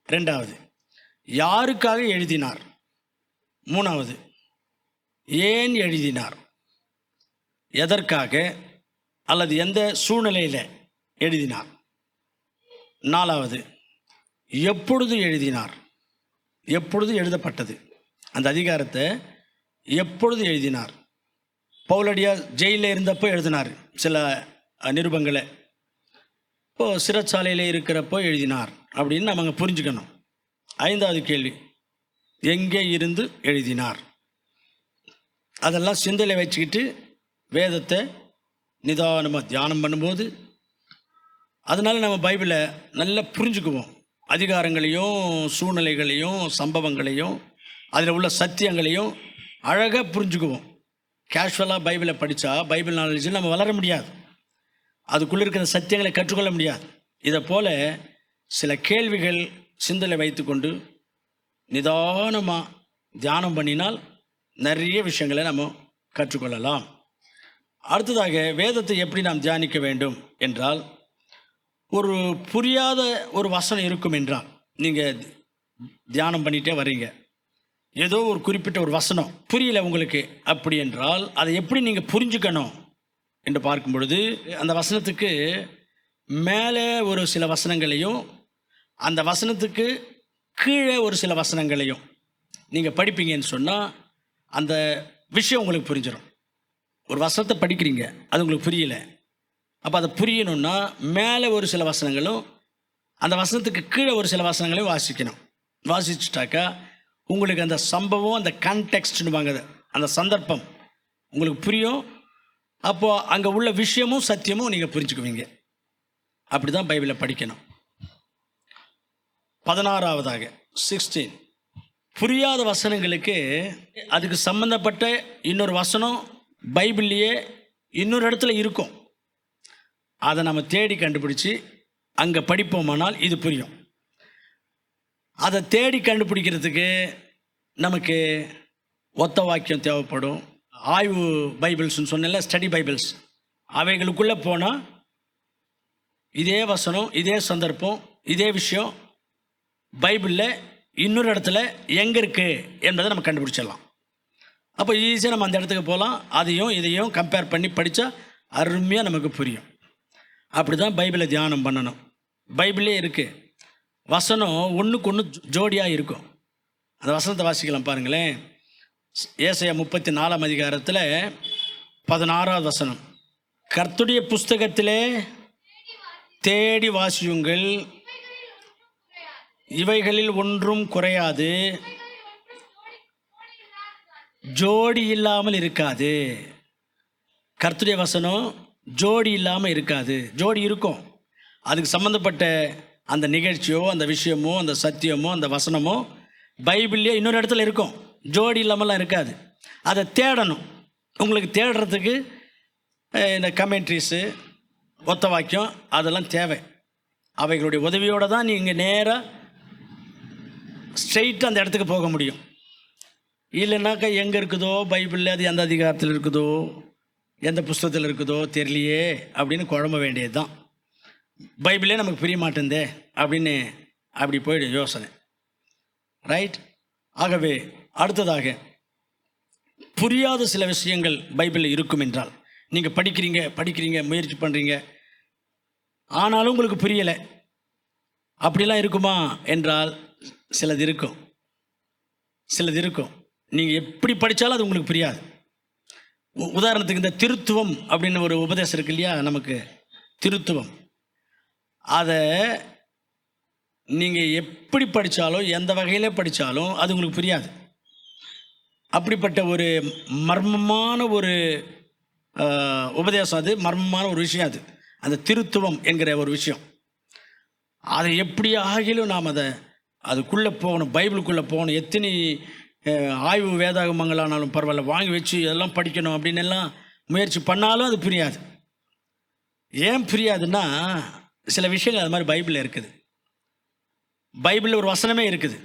2வது, யாருக்காக எழுதினார்? 3வது, ஏன் எழுதினார்? எதற்காக அல்லது எந்த சூழ்நிலையில் எழுதினார்? 4வது, எப்பொழுது எழுதினார்? எப்பொழுது எழுதப்பட்டது? அந்த அதிகாரத்தை எப்பொழுது எழுதினார்? பவுலடியார் ஜெயிலில் இருந்தப்போ எழுதினார் சில நிருபங்களை, இப்போது சிறைச்சாலையில் இருக்கிறப்போ எழுதினார் அப்படின்னு நம்ம அங்கே புரிஞ்சுக்கணும். 5வது கேள்வி, எங்கே இருந்து எழுதினார்? அதெல்லாம் சிந்தனை வச்சுக்கிட்டு வேதத்தை நிதானமாக தியானம் பண்ணும்போது அதனால் நம்ம பைபிளை நல்லா புரிஞ்சுக்குவோம். அதிகாரங்களையும் சூழ்நிலைகளையும் சம்பவங்களையும் அதில் உள்ள சத்தியங்களையும் அழகாக புரிஞ்சுக்குவோம். கேஷுவலாக பைபிளை படித்தா பைபிள் நாலேஜில் நம்ம வளர முடியாது, அதுக்குள்ளே இருக்கிற சத்தியங்களை கற்றுக்கொள்ள முடியாது. இதை போல் சில கேள்விகள் சிந்தனை வைத்துக்கொண்டு நிதானமாக தியானம் பண்ணினால் நிறைய விஷயங்களை நம்ம கற்றுக்கொள்ளலாம். அடுத்ததாக வேதத்தை எப்படி நாம் தியானிக்க வேண்டும் என்றால், ஒரு புரியாத ஒரு வசனம் இருக்கும் என்றால், நீங்கள் தியானம் பண்ணிகிட்டே வர்றீங்க, ஏதோ ஒரு குறிப்பிட்ட ஒரு வசனம் புரியல உங்களுக்கு, அப்படி என்றால் அதை எப்படி நீங்கள் புரிஞ்சுக்கணும் என்று பார்க்கும் பொழுது, அந்த வசனத்துக்கு மேலே ஒரு சில வசனங்களையும் அந்த வசனத்துக்கு கீழே ஒரு சில வசனங்களையும் நீங்கள் படிப்பீங்கன்னு சொன்னால் அந்த விஷயம் உங்களுக்கு புரிஞ்சிடும். ஒரு வசனத்தை படிக்கிறீங்க, அது உங்களுக்கு புரியலை, அப்போ அதை புரியணுன்னா மேலே ஒரு சில வசனங்களும் அந்த வசனத்துக்கு கீழே ஒரு சில வசனங்களையும் வாசிக்கணும். வாசிச்சுட்டாக்கா உங்களுக்கு அந்த சம்பவம், அந்த கான்டெக்ஸ்ட்னு வாங்க, அந்த சந்தர்ப்பம் உங்களுக்கு புரியும். அப்போது அங்கே உள்ள விஷயமும் சத்தியமும் நீங்கள் புரிஞ்சுக்குவீங்க. அப்படி தான் பைபிளை படிக்கணும். 16வதாக 16, புரியாத வசனங்களுக்கு அதுக்கு சம்பந்தப்பட்ட இன்னொரு வசனம் பைபிள்லேயே இன்னொரு இடத்துல இருக்கும். அதை நம்ம தேடி கண்டுபிடிச்சி அங்கே படிப்போமானால் இது புரியும். அதை தேடி கண்டுபிடிக்கிறதுக்கு நமக்கு ஒத்த வாக்கியம் தேவைப்படும். ஆய்வு பைபிள்ஸ்னு சொன்னல, ஸ்டடி பைபிள்ஸ், அவைகளுக்குள்ளே போனால் இதே வசனம், இதே சந்தர்ப்பம், இதே விஷயம் பைபிளில் இன்னொரு இடத்துல எங்கே இருக்குது என்பதை நம்ம கண்டுபிடிச்சிடலாம். அப்போ ஈஸியாக நம்ம அந்த இடத்துக்கு போகலாம். அதையும் இதையும் கம்பேர் பண்ணி படித்தா அருமையாக நமக்கு புரியும். அப்படி தான் பைபிளை தியானம் பண்ணணும். பைபிளே இருக்குது, வசனம் ஒன்றுக்கு ஒன்று ஜோடியாக இருக்கும். அந்த வசனத்தை வாசிக்கலாம் பாருங்களேன். ஏசாயா 34ஆம் அதிகாரத்தில் 16வது வசனம், கர்த்தருடைய புஸ்தகத்திலே தேடி வாசியுங்கள், இவைகளில் ஒன்றும் குறையாது, ஜோடி இல்லாமல் இருக்காது. கர்த்தருடைய வசனம் ஜோடி இல்லாமல் இருக்காது. ஜோடி இருக்கும், அதுக்கு சம்மந்தப்பட்ட அந்த நிகழ்ச்சியோ அந்த விஷயமோ அந்த சத்தியமோ அந்த வசனமோ பைபிள்லேயே இன்னொரு இடத்துல இருக்கும். ஜோடி இல்லாமலாம் இருக்காது. அதை தேடணும். உங்களுக்கு தேடுறதுக்கு இந்த கமெண்ட்ரிஸு, ஒத்த வாக்கியம் அதெல்லாம் தேவை. அவைகளுடைய உதவியோடு தான் நீங்கள் நேராக ஸ்ட்ரெயிட்டாக அந்த இடத்துக்கு போக முடியும். இல்லைன்னாக்கா எங்கே இருக்குதோ பைபிளில், அது எந்த அதிகாரத்தில் இருக்குதோ எந்த புஸ்தகத்தில் இருக்குதோ தெரியலையே அப்படின்னு குழம்ப வேண்டியது தான். பைபிளே நமக்கு புரிய மாட்டேந்தே அப்படின்னு அப்படி போய்டும் யோசனை. ரைட். ஆகவே அடுத்ததாக, புரியாத சில விஷயங்கள் பைபிளில் இருக்கும் என்றால், நீங்கள் படிக்கிறீங்க முயற்சி பண்ணுறீங்க, ஆனாலும் உங்களுக்கு புரியலை, அப்படிலாம் இருக்குமா என்றால் சிலது இருக்கும், சிலது இருக்கும். நீங்கள் எப்படி படித்தாலும் அது உங்களுக்கு புரியாது. உதாரணத்துக்கு இந்த திருத்துவம் அப்படின்னு ஒரு உபதேசம் இருக்கு இல்லையா, நமக்கு திருத்துவம், அதை நீங்கள் எப்படி படித்தாலும் எந்த வகையில் படித்தாலும் அது உங்களுக்கு புரியாது. அப்படிப்பட்ட ஒரு மர்மமான ஒரு உபதேசம், அது மர்மமான ஒரு விஷயம். அது அந்த திருத்துவம் என்கிற ஒரு விஷயம், அதை எப்படி ஆகிலும் நாம் அதுக்குள்ளே போகணும், பைபிளுக்குள்ளே போகணும். எத்தனை ஆய்வு வேதாகமங்களானாலும் பரவாயில்ல, வாங்கி வச்சு இதெல்லாம் படிக்கணும் அப்படின்னு எல்லாம் முயற்சி பண்ணாலும் அது புரியாது. ஏன் புரியாதுன்னா, சில விஷயங்கள் அது மாதிரி பைபிளில் இருக்குது. பைபிளில் ஒரு வசனமே இருக்குது,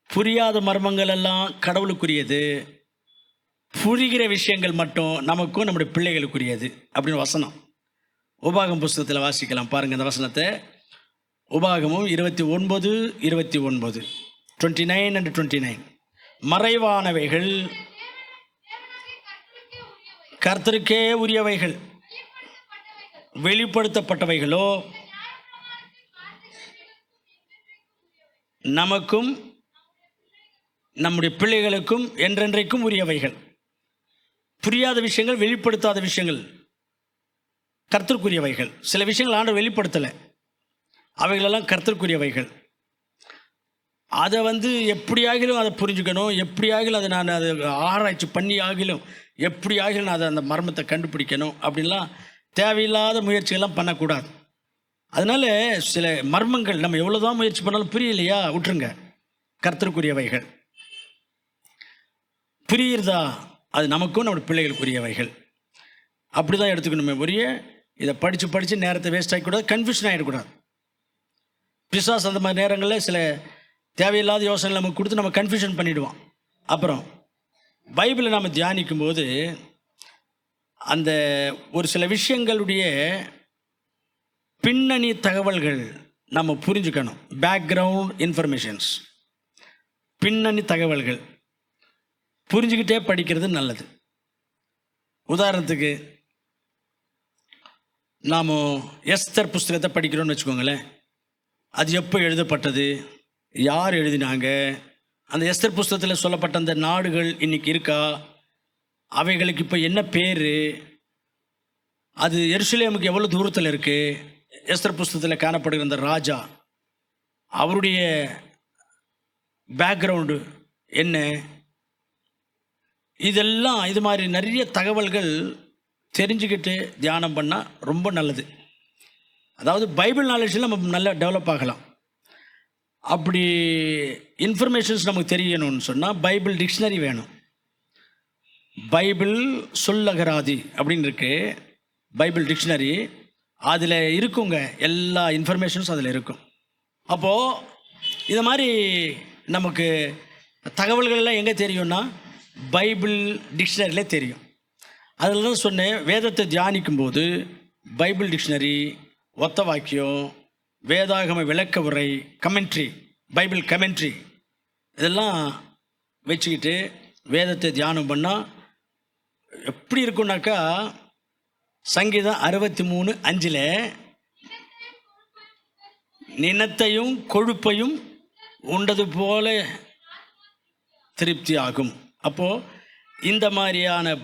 புரியாத மர்மங்கள் எல்லாம் கடவுளுக்குரியது, புரிகிற விஷயங்கள் மட்டும் நமக்கும் நம்முடைய பிள்ளைகளுக்குரியது அப்படின்னு வசனம். உபாகம் புஸ்தகத்தில் வாசிக்கலாம், பாருங்கள் அந்த வசனத்தை. உபாகமும் 29:29, 29 and 29. மறைவானவைகள் கர்த்தருக்கே உரியவைகள், வெளிப்படுத்தப்பட்டவைகளோ நமக்கும் நம்முடைய பிள்ளைகளுக்கும் என்றென்றைக்கும் உரியவைகள். புரியாத விஷயங்கள், வெளிப்படுத்தாத விஷயங்கள் கர்த்தருக்குரியவைகள். சில விஷயங்கள் ஆண்டவர் வெளிப்படுத்தலை, அவைகளெல்லாம் கர்த்தருக்குரியவைகள். அதை எப்படியாகிலும் அதை புரிஞ்சுக்கணும், எப்படியாகிலும் அதை நான் அதை ஆராய்ச்சி பண்ணி ஆகிலும் எப்படியாகிலும் நான் அதை அந்த மர்மத்தை கண்டுபிடிக்கணும் அப்படின்லாம் தேவையில்லாத முயற்சிகள்லாம் பண்ணக்கூடாது. அதனால் சில மர்மங்கள் நம்ம எவ்வளோ தான் முயற்சி பண்ணாலும் புரியலையா, விட்டுருங்க. கர்த்தருக்குரியவைகள் புரியுறதா, அது நமக்கும் நம்ம பிள்ளைகளுக்குரியவைகள். அப்படி தான் எடுத்துக்கணுமே ஒழிய இதை படித்து படித்து நேரத்தை வேஸ்ட் ஆகிக்கூடாது, கன்ஃபியூஷன் ஆகிடக்கூடாது. பிசாஸ் அந்த மாதிரி நேரங்களில் சில தேவையில்லாத யோசனை நமக்கு கொடுத்து நம்ம கன்ஃபியூஷன் பண்ணிவிடுவான். அப்புறம் பைபிளை நம்ம தியானிக்கும் போது அந்த ஒரு சில விஷயங்களுடைய பின்னணி தகவல்கள் நம்ம புரிஞ்சுக்கணும். பேக்ரவுண்ட் இன்ஃபர்மேஷன்ஸ், பின்னணி தகவல்கள் புரிஞ்சுக்கிட்டே படிக்கிறது நல்லது. உதாரணத்துக்கு நாம் எஸ்தர் புஸ்தகத்தை படிக்கிறோன்னு வச்சுக்கோங்களேன். அது எப்போ எழுதப்பட்டது, யார் எழுதினாங்க, அந்த எஸ்தர் புஸ்தகத்தில் சொல்லப்பட்ட அந்த நாடுகள் இன்றைக்கி இருக்கா, அவைகளுக்கு இப்போ என்ன பேர், அது எருசலேமுக்கு எவ்வளோ தூரத்தில் இருக்குது, எஸ்தர் புஸ்தகத்தில் காணப்படுகிற அந்த ராஜா அவருடைய பேக்ரவுண்டு என்ன, இதெல்லாம் இது மாதிரி நிறைய தகவல்கள் தெரிஞ்சுக்கிட்டு தியானம் பண்ணால் ரொம்ப நல்லது. அதாவது பைபிள் நாலேஜில் நம்ம நல்லா டெவலப் ஆகலாம். அப்படி இன்ஃபர்மேஷன்ஸ் நமக்கு தெரியணும்னு சொன்னால் பைபிள் டிக்ஷனரி வேணும். பைபிள் சொல்லகராதி அப்படின்னு இருக்கு, பைபிள் டிக்ஷனரி. அதில் இருக்குங்க, எல்லா இன்ஃபர்மேஷன்ஸும் அதில் இருக்கும். அப்போது இது மாதிரி நமக்கு தகவல்கள்லாம் எங்கே தெரியும்னா பைபிள் டிக்ஷனரியில் தெரியும். அதில் தான் சொன்னேன், வேதத்தை தியானிக்கும்போது பைபிள் டிக்ஷனரி, ஒத்த வாக்கியம், வேதாகம விளக்க உரை, கமெண்ட்ரி, பைபிள் கமெண்ட்ரி, இதெல்லாம் வச்சுக்கிட்டு வேதத்தை தியானம் பண்ணால் எப்படி இருக்குன்னாக்கா, சங்கீதம் 63:5 நினத்தையும் கொழுப்பையும் உண்டது போல திருப்தி ஆகும். அப்போது இந்த மாதிரியான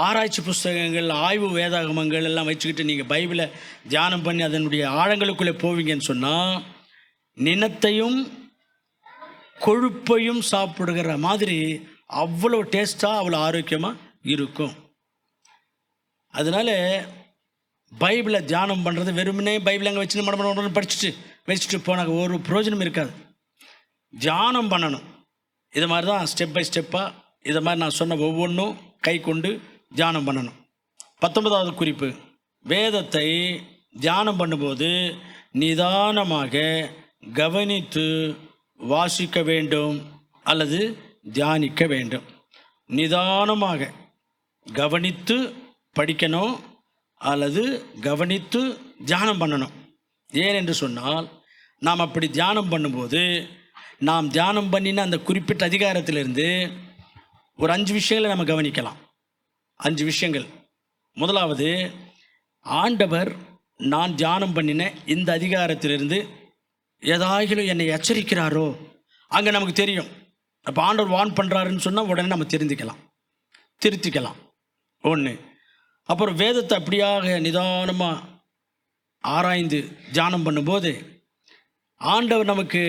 ஆராய்ச்சி புஸ்தகங்கள், ஆய்வு வேதாகமங்கள் எல்லாம் வச்சுக்கிட்டு நீங்கள் பைபிளை தியானம் பண்ணி அதனுடைய ஆழங்களுக்குள்ளே போவீங்கன்னு சொன்னால் நினத்தையும் கொழுப்பையும் சாப்பிடுகிற மாதிரி அவ்வளோ டேஸ்ட்டாக, அவ்வளோ ஆரோக்கியமாக இருக்கும். அதனால் பைபிளை தியானம் பண்ணுறது வெறுமனே பைபிள் அங்கே வச்சு மடமடன்னு வச்சுட்டு போனாங்க ஒரு பிரயோஜனம் இருக்காது. தியானம் பண்ணணும். இது மாதிரி தான் ஸ்டெப் பை ஸ்டெப்பாக இதை மாதிரி நான் சொன்ன ஒவ்வொன்றும் கை கொண்டு தியானம் பண்ணணும். 19வது குறிப்பு, வேதத்தை தியானம் பண்ணும்போது நிதானமாக கவனித்து வாசிக்க வேண்டும் அல்லது தியானிக்க வேண்டும். நிதானமாக கவனித்து படிக்கணும் அல்லது கவனித்து தியானம் பண்ணணும். ஏன் என்று சொன்னால், நாம் அப்படி தியானம் பண்ணும்போது நாம் தியானம் பண்ணின அந்த குறிப்பிட்ட அதிகாரத்திலிருந்து ஒரு 5 விஷயங்களை நம்ம கவனிக்கலாம். 5 விஷயங்கள். முதலாவது, ஆண்டவர் நான் தியானம் பண்ணின இந்த அதிகாரத்திலிருந்து ஏதாகிலும் என்னை எச்சரிக்கிறாரோ, அங்கே நமக்கு தெரியும். அப்போ ஆண்டவர் வார்ன் பண்ணுறாருன்னு சொன்னால் உடனே நம்ம திருத்திக்கலாம். ஒன்று. அப்புறம் வேதத்தை அப்படியாக நிதானமாக ஆராய்ந்து தியானம் பண்ணும்போது ஆண்டவர் நமக்கு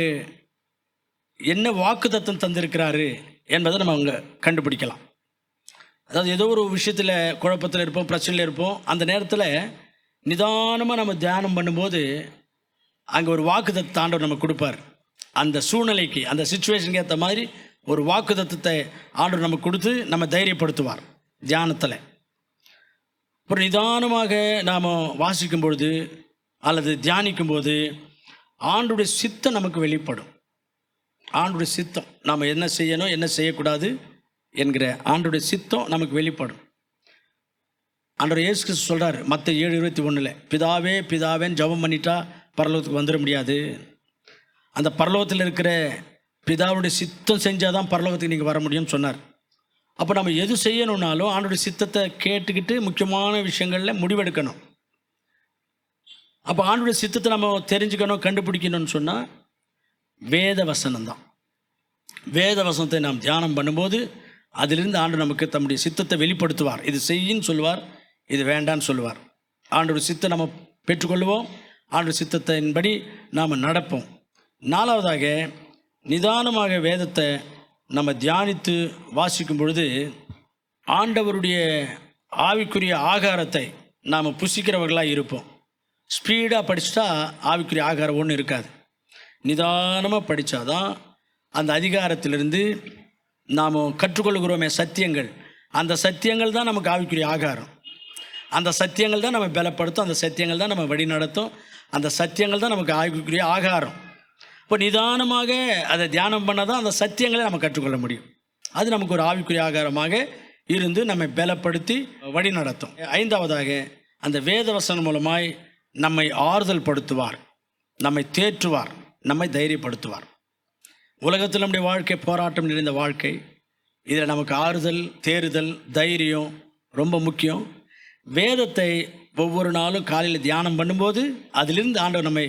என்ன வாக்குத்தத்தம் தந்திருக்கிறாரு என்பதை நம்ம அங்கே கண்டுபிடிக்கலாம். அதாவது ஏதோ ஒரு விஷயத்தில் குழப்பத்தில் இருப்போம், பிரச்சனையில் இருப்போம். அந்த நேரத்தில் நிதானமாக நம்ம தியானம் பண்ணும்போது அங்கே ஒரு வாக்குத்தத்தத்தை ஆண்டவர் நமக்கு கொடுப்பார். அந்த சூழ்நிலைக்கு, அந்த சிச்சுவேஷனுக்கு ஏற்ற மாதிரி ஒரு வாக்குத்தத்தத்தை ஆண்டவர் நமக்கு கொடுத்து நம்ம தைரியப்படுத்துவார் தியானத்தில். அப்புறம் நிதானமாக நாம் வாசிக்கும் பொழுது அல்லது தியானிக்கும்போது ஆண்டவருடைய சித்தம் நமக்கு வெளிப்படும். ஆண்டவருடைய சித்தம், நாம் என்ன செய்யணும் என்ன செய்யக்கூடாது என்கிற ஆண்டவருடைய சித்தம் நமக்கு வெளிப்படும். ஆண்டவர் இயேசு கிறிஸ்து சொல்கிறார் மத்தேயு 7:21, பிதாவே பிதாவேன்னு ஜெபம் பண்ணிட்டா பரலோகத்துக்கு வந்துட முடியாது. அந்த பரலோகத்தில் இருக்கிற பிதாவுடைய சித்தம் செஞ்சால் தான் பரலோகத்துக்கு நீங்கள் வர முடியும்னு சொன்னார். அப்போ நம்ம எது செய்யணுன்னாலும் ஆண்டோடைய சித்தத்தை கேட்டுக்கிட்டு முக்கியமான விஷயங்களில் முடிவெடுக்கணும். அப்போ ஆண்டோடைய சித்தத்தை நம்ம தெரிஞ்சுக்கணும், கண்டுபிடிக்கணும்னு சொன்னால் வேத வசனம் தான். வேத வசனத்தை நாம் தியானம் பண்ணும்போது அதிலிருந்து ஆண்டு நமக்கு தம்முடைய சித்தத்தை வெளிப்படுத்துவார். இது செய்யின்னு சொல்லுவார், இது வேண்டான்னு சொல்லுவார். ஆண்டோடைய சித்தை நம்ம பெற்றுக்கொள்வோம், ஆண்டோடைய சித்தத்தின்படி நாம் நடப்போம். நாலாவதாக, நிதானமாக வேதத்தை நம்ம தியானித்து வாசிக்கும் பொழுது ஆண்டவருடைய ஆவிக்குரிய ஆகாரத்தை நாம் புசிக்கிறவர்களாக இருப்போம். ஸ்பீடாக படிச்சுட்டா ஆவிக்குரிய ஆகாரம் ஒன்றும் இருக்காது. நிதானமாக படித்தாதான் அந்த அதிகாரத்திலிருந்து நாம் கற்றுக்கொள்கிறோமே சத்தியங்கள், அந்த சத்தியங்கள் தான் நமக்கு ஆவிக்குரிய ஆகாரம். அந்த சத்தியங்கள் தான் நம்ம பலப்படுத்தும், அந்த சத்தியங்கள் தான் நம்ம வழி நடத்தும், அந்த சத்தியங்கள் தான் நமக்கு ஆவிக்குரிய ஆகாரம். இப்போ நிதானமாக அதை தியானம் பண்ணால் தான் அந்த சத்தியங்களை நம்ம கற்றுக்கொள்ள முடியும். அது நமக்கு ஒரு ஆவிக்குரிய ஆகாரமாக இருந்து நம்மை பலப்படுத்தி வழி நடத்தும். ஐந்தாவதாக, அந்த வேதவசனம் மூலமாய் நம்மை ஆறுதல் படுத்துவார், நம்மை தேற்றுவார், நம்மை தைரியப்படுத்துவார். உலகத்தில் நம்முடைய வாழ்க்கை போராட்டம் நிறைந்த வாழ்க்கை. இதில் நமக்கு ஆறுதல், தேறுதல், தைரியம் ரொம்ப முக்கியம். வேதத்தை ஒவ்வொரு நாளும் காலையில் தியானம் பண்ணும்போது அதிலிருந்து ஆண்டவர் நம்மை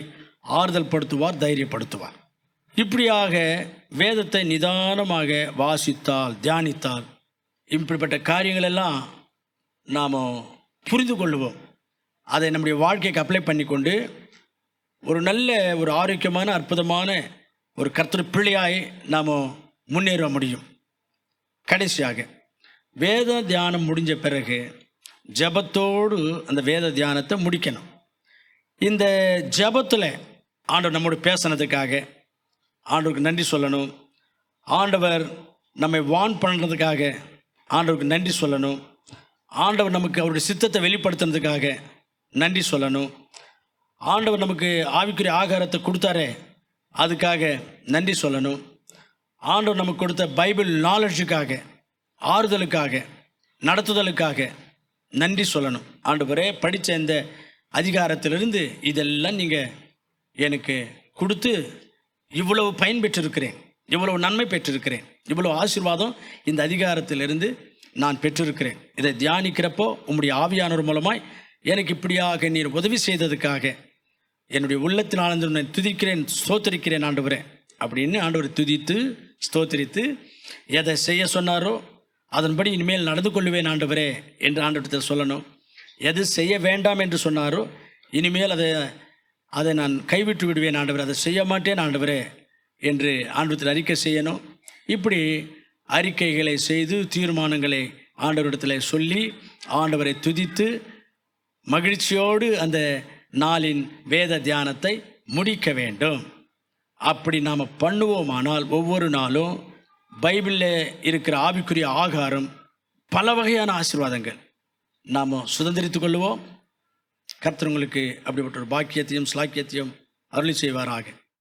ஆறுதல் படுத்துவார், தைரியப்படுத்துவார். இப்படியாக வேதத்தை நிதானமாக வாசித்தால், தியானித்தால் இப்படிப்பட்ட காரியங்களெல்லாம் நாம் புரிந்து கொள்வோம். அதை நம்முடைய வாழ்க்கைக்கு அப்ளை பண்ணிக்கொண்டு ஒரு நல்ல, ஒரு ஆரோக்கியமான, அற்புதமான ஒரு கர்த்தர் பிள்ளையாய் நாம் முன்னேற முடியும். கடைசியாக, வேத தியானம் முடிஞ்ச பிறகு ஜபத்தோடு அந்த வேத தியானத்தை முடிக்கணும். இந்த ஜபத்தில் ஆண்டவர் நம்மோடு பேசினதுக்காக ஆண்டவருக்கு நன்றி சொல்லணும். ஆண்டவர் நம்மை வார்ன் பண்ணுறதுக்காக ஆண்டவருக்கு நன்றி சொல்லணும். ஆண்டவர் நமக்கு அவருடைய சித்தத்தை வெளிப்படுத்துனதுக்காக நன்றி சொல்லணும். ஆண்டவர் நமக்கு ஆவிக்குரிய ஆகாரத்தை கொடுத்தாரே அதுக்காக நன்றி சொல்லணும். ஆண்டவர் நமக்கு கொடுத்த பைபிள் நாலேஜுக்காக, ஆறுதலுக்காக, நடத்துதலுக்காக நன்றி சொல்லணும். ஆண்டவரே, படித்த இந்த அதிகாரத்திலிருந்து இதெல்லாம் நீங்கள் எனக்கு கொடுத்து இவ்வளவு பயன் பெற்றிருக்கிறேன், இவ்வளவு நன்மை பெற்றிருக்கிறேன், இவ்வளவு ஆசீர்வாதம் இந்த அதிகாரத்திலிருந்து நான் பெற்றிருக்கிறேன். இதை தியானிக்கிறப்போ உம்முடைய ஆவியானவர் மூலமாய் எனக்கு இப்படியாக நீர் உதவி செய்ததுக்காக என்னுடைய உள்ளத்தின் ஆனந்த நான் துதிக்கிறேன், ஸ்தோத்திரிக்கிறேன் ஆண்டவரே அப்படின்னு ஆண்டவரை துதித்து ஸ்தோத்திரித்து எதை செய்ய சொன்னாரோ அதன்படி இனிமேல் நடந்து கொள்வேன் ஆண்டவரே என்று ஆண்டவர்கிட்ட சொல்லணும். எது செய்ய வேண்டாம் என்று சொன்னாரோ இனிமேல் அதை நான் கைவிட்டு விடுவேன் ஆண்டவரே, அதை செய்ய மாட்டேன் ஆண்டவரே என்று ஆண்டவரத்தில் அறிக்கை செய்யணும். இப்படி அறிக்கைகளை செய்து தீர்மானங்களை ஆண்டவரிடத்தில் சொல்லி ஆண்டவரை துதித்து மகிழ்ச்சியோடு அந்த நாளின் வேத தியானத்தை முடிக்க வேண்டும். அப்படி நாம் பண்ணுவோமானால் ஒவ்வொரு நாளும் பைபிளில் இருக்கிற ஆவிக்குரிய ஆகாரம், பல வகையான ஆசீர்வாதங்கள் நாம் சுதந்திரித்து கொள்வோம். கர்த்தர் உங்களுக்கு அப்படிப்பட்ட ஒரு பாக்கியத்தையும் ஸ்லாக்கியத்தையும் அருளி செய்வாராக.